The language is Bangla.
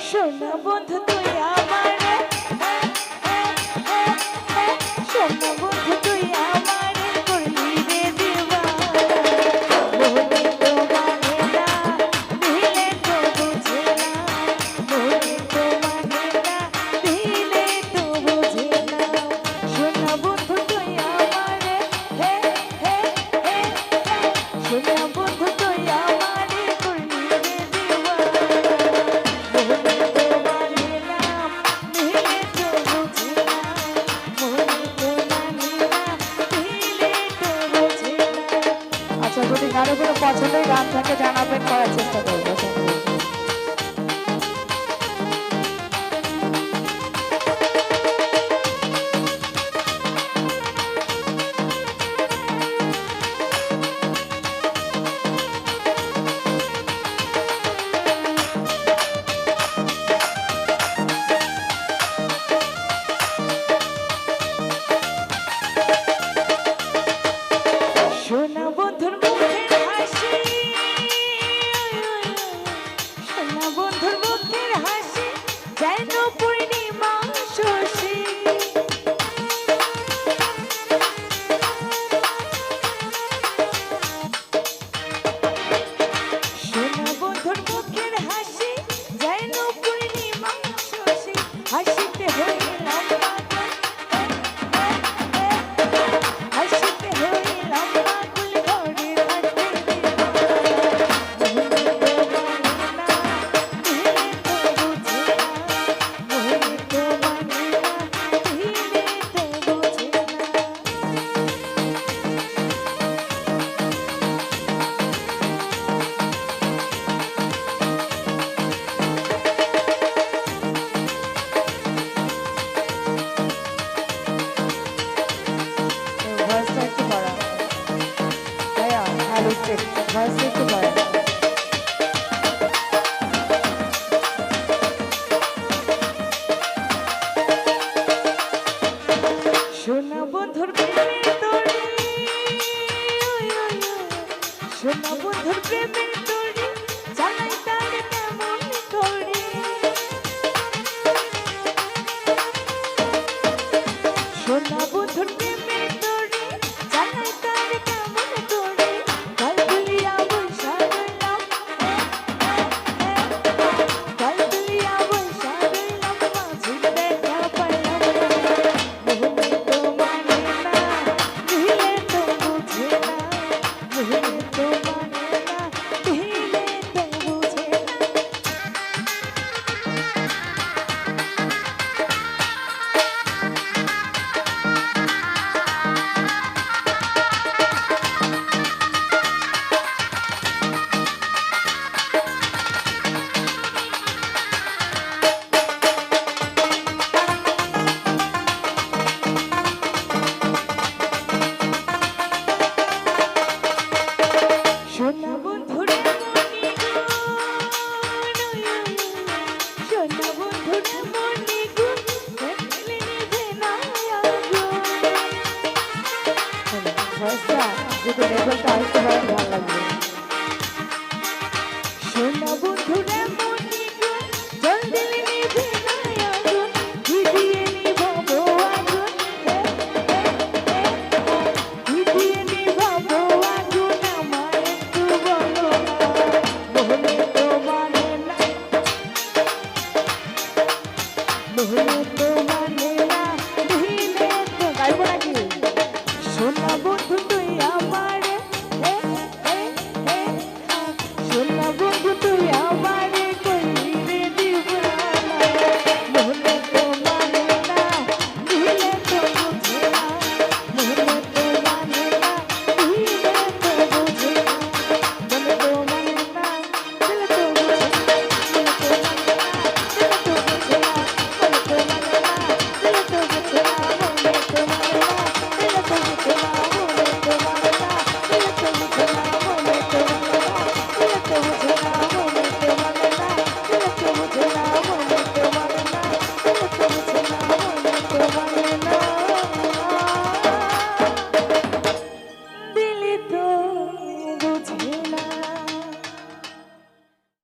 সোনা বন্ধু তুই আমারে সোনা বন্ধু তুই আমারে করলি রে দিওয়ানা মনে তো মানে না দিলে তো বুঝে না মনে তো মানে না দিলে তো বুঝে না সোনা বন্ধু তুই আমারে সোনা বন্ধু তুই আমারে করলি রে দিওয়ানা মনে তো মানে না দিলে তো বুঝে না মনে তো মানে না দিলে তো বুঝে না। আচ্ছা, যদি কারো কোনো পছন্দের গান থাকে জানাবেন, করার চেষ্টা করবো। সোনা বন্ধুর মুখের হাসি সোনা বন্ধুর মুখের হাসি যেন পূর্ণিমা শশী সোনা বন্ধুর মুখের হাসি যেন পূর্ণিমা শশী হাসিতে হইলাম পাগল হাসিতে হইলাম পাগল ঘরে হাসতে মনে তো মানে না দিলে তো বুঝে না মনে তো মানে না দিলে তো বুঝে না। ভয়েসটা একটু করা ভাইয়া, হ্যালো চেক, ভয়েসটা একটু করা। সোনা বন্ধুর প্রেমের তরি সোনা বন্ধুর প্রেমের তরি জানাই তার কেমন করে সোনা বন্ধুর প্রেমের তরি জানাই তার কেমন করে কাল তুলিয়া বৈশা রইলাম কাল তুলিয়া বৈশা রইলাম মাঝে দেখা পাইলাম না মনে তো মানে না দিলে তো বুঝে না মনে তো মানে না দিলে তো বুঝে না। সোনা বন্ধুরে মনি সোনা বন্ধুরে মনি গুণ দেখলে নিভে না আগুন ভয়েসটা যদি লেভেলটা আরেকটু বাড়ান ভালো লাগবে। সোনা বন্ধুরে মনি গুণ জল দিলে নিভে না আগুন ভিজিয়ে নিভাবো আগুন ভিজিয়ে নিভাবো আগুন আমার একটু বলো না মনে তো মানে না মনে তো